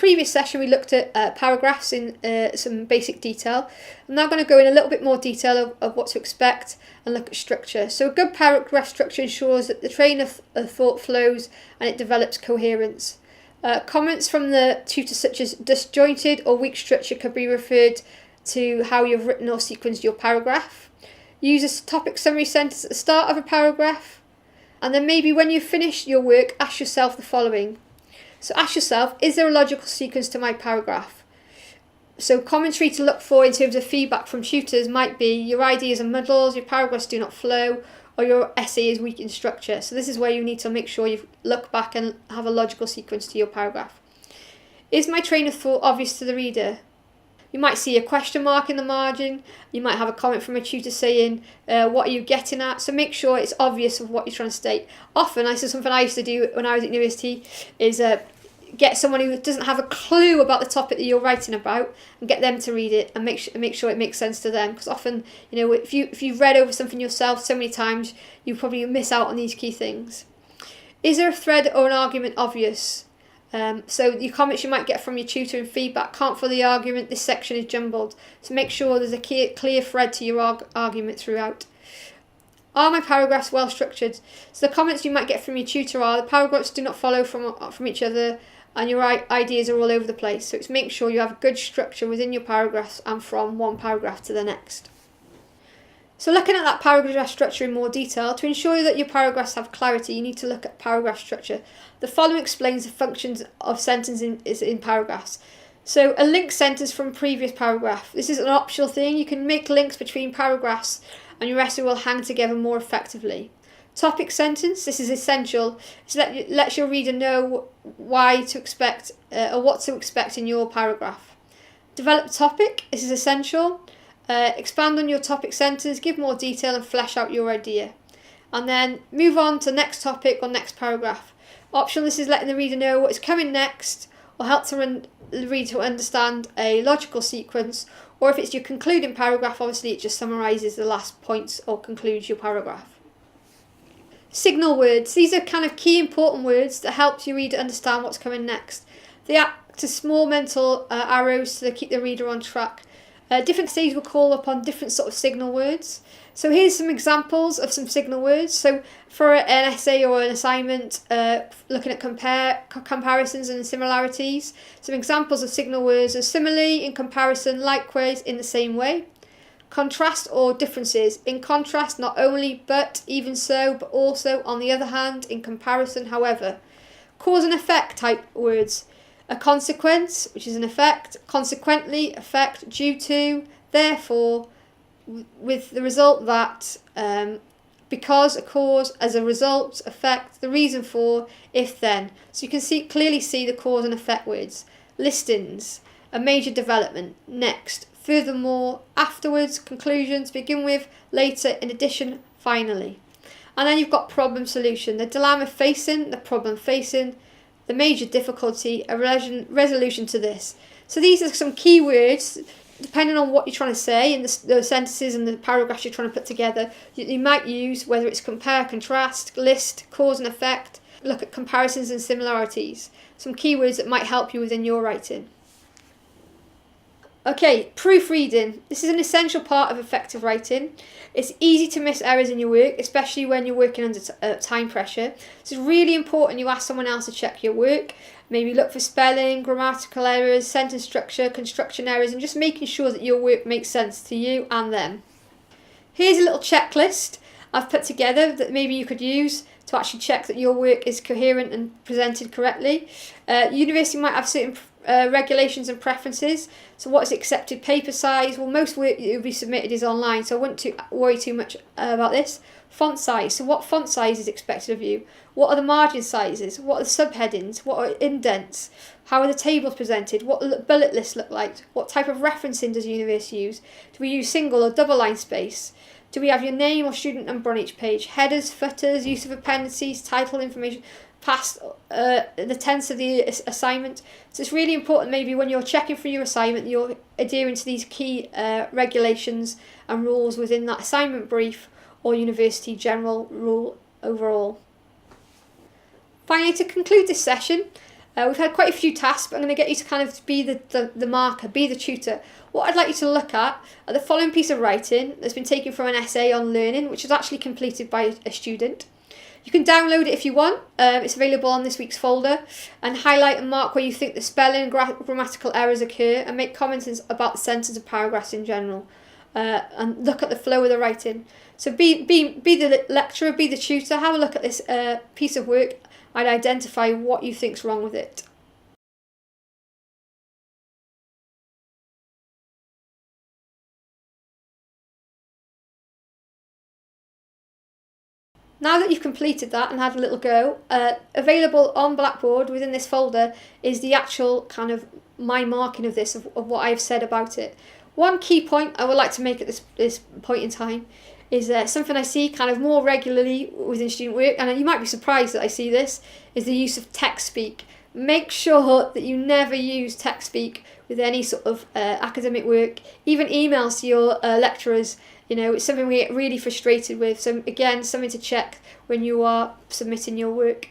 previous session we looked at paragraphs in some basic detail. I'm now going to go in a little bit more detail of what to expect and look at structure. So a good paragraph structure ensures that the train of thought flows and it develops coherence. Comments from the tutor such as disjointed or weak structure could be referred to how you've written or sequenced your paragraph. Use a topic summary sentence at the start of a paragraph, and then maybe when you've finished your work, ask yourself the following. So ask yourself, is there a logical sequence to my paragraph? So commentary to look for in terms of feedback from tutors might be your ideas are muddled, your paragraphs do not flow, or your essay is weak in structure. So this is where you need to make sure you look back and have a logical sequence to your paragraph. Is my train of thought obvious to the reader? You might see a question mark in the margin. You might have a comment from a tutor saying, what are you getting at? So make sure it's obvious of what you're trying to state. Often, this is something I used to do when I was at university, is get someone who doesn't have a clue about the topic that you're writing about and get them to read it and make sure it makes sense to them. Because often, if you've read over something yourself so many times, you probably miss out on these key things. Is there a thread or an argument obvious? So your comments you might get from your tutor and feedback can't follow the argument, this section is jumbled. So make sure there's a clear thread to your argument throughout. Are my paragraphs well structured? So the comments you might get from your tutor are the paragraphs do not follow from each other and your ideas are all over the place. So it's make sure you have good structure within your paragraphs and from one paragraph to the next. So looking at that paragraph structure in more detail, to ensure that your paragraphs have clarity, you need to look at paragraph structure. The following explains the functions of sentences in paragraphs. So a linked sentence from a previous paragraph. This is an optional thing. You can make links between paragraphs and your essay will hang together more effectively. Topic sentence. This is essential. It lets your reader know why to expect or what to expect in your paragraph. Develop topic. This is essential. Expand on your topic sentence, give more detail and flesh out your idea. And then move on to next topic or next paragraph. Optional, this is letting the reader know what is coming next or help the reader to understand a logical sequence, or if it's your concluding paragraph, obviously it just summarises the last points or concludes your paragraph. Signal words. These are kind of key important words that help your reader understand what's coming next. They act as small mental arrows to keep the reader on track. Different stages will call upon different sort of signal words. So here's some examples of some signal words. So for an essay or an assignment, looking at comparisons and similarities, some examples of signal words are simile, in comparison, likewise, in the same way. Contrast or differences. In contrast, not only, but, even so, but also, on the other hand, in comparison, however. Cause and effect type words. A consequence, which is an effect, consequently, effect, due to, therefore, with the result that, because, a cause, as a result, effect, the reason for, if then. So you can clearly see the cause and effect words. Listings, a major development, next, furthermore, afterwards, conclusions, begin with, later, in addition, finally. And then you've got problem solution, the dilemma facing, the problem facing, the major difficulty, a resolution to this. So these are some key words, depending on what you're trying to say in the sentences and the paragraphs you're trying to put together. You might use, whether it's compare, contrast, list, cause and effect, look at comparisons and similarities. Some keywords that might help you within your writing. Okay, proofreading. This is an essential part of effective writing. It's easy to miss errors in your work, especially when you're working under time pressure. So it's really important you ask someone else to check your work. Maybe look for spelling, grammatical errors, sentence structure, construction errors, and just making sure that your work makes sense to you and them. Here's a little checklist I've put together that maybe you could use to actually check that your work is coherent and presented correctly. University might have certain regulations and preferences. So what is accepted paper size? Well, most work that will be submitted is online, so I wouldn't worry too much about this. Font size. So what font size is expected of you? What are the margin sizes? What are the subheadings? What are indents? How are the tables presented? What do the bullet lists look like? What type of referencing does university use? Do we use single or double line space? Do we have your name or student number on each page? Headers, footers, use of appendices, title information, past the tense of the assignment. So it's really important maybe when you're checking for your assignment, you're adhering to these key regulations and rules within that assignment brief or university general rule overall. Finally, to conclude this session, We've had quite a few tasks, but I'm going to get you to kind of be the marker, be the tutor. What I'd like you to look at are the following piece of writing that's been taken from an essay on learning, which was actually completed by a student. You can download it if you want. It's available on this week's folder, and highlight and mark where you think the spelling and grammatical errors occur, and make comments about the sentence and paragraphs in general, and look at the flow of the writing. So be the lecturer, be the tutor, have a look at this piece of work and identify what you think's wrong with it. Now that you've completed that and had a little go, available on Blackboard within this folder is the actual kind of my marking of this, of what I've said about it. One key point I would like to make at this point in time is something I see kind of more regularly within student work, and you might be surprised that I see this, is the use of text speak. Make sure that you never use text speak with any sort of academic work, even emails to your lecturers. You know, it's something we get really frustrated with. So again, something to check when you are submitting your work.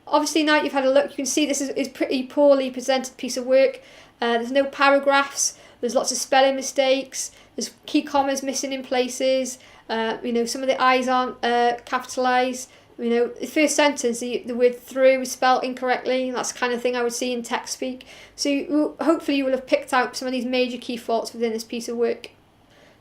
Obviously now you've had a look, you can see this is pretty poorly presented piece of work. There's no paragraphs, there's lots of spelling mistakes, there's key commas missing in places, you know, some of the I's aren't capitalised. You know, the first sentence, the word through is spelled incorrectly. That's the kind of thing I would see in text speak. So hopefully you will have picked out some of these major key faults within this piece of work.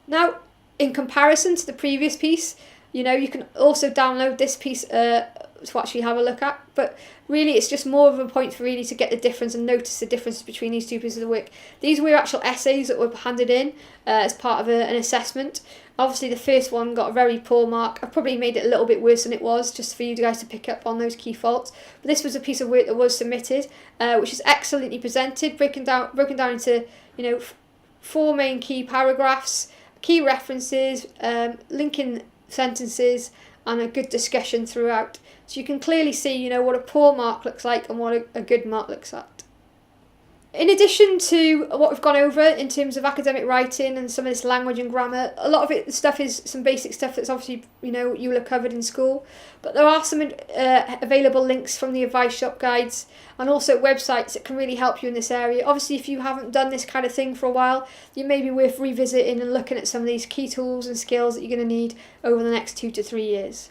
Now, in comparison to the previous piece, you know, you can also download this piece to actually have a look at, but really it's just more of a point for really to get the difference and notice the difference between these two pieces of work. These were actual essays that were handed in as part of an assessment. Obviously the first one got a very poor mark. I've probably made it a little bit worse than it was, just for you guys to pick up on those key faults. But this was a piece of work that was submitted, which is excellently presented, broken down into, you know, 4 main key paragraphs, key references, linking sentences, and a good discussion throughout. So you can clearly see, you know, what a poor mark looks like and what a good mark looks at. In addition to what we've gone over in terms of academic writing and some of this language and grammar, a lot of it stuff is some basic stuff that's obviously, you know, you will have covered in school. But there are some available links from the advice shop guides and also websites that can really help you in this area. Obviously, if you haven't done this kind of thing for a while, it may be worth revisiting and looking at some of these key tools and skills that you're going to need over the next 2 to 3 years.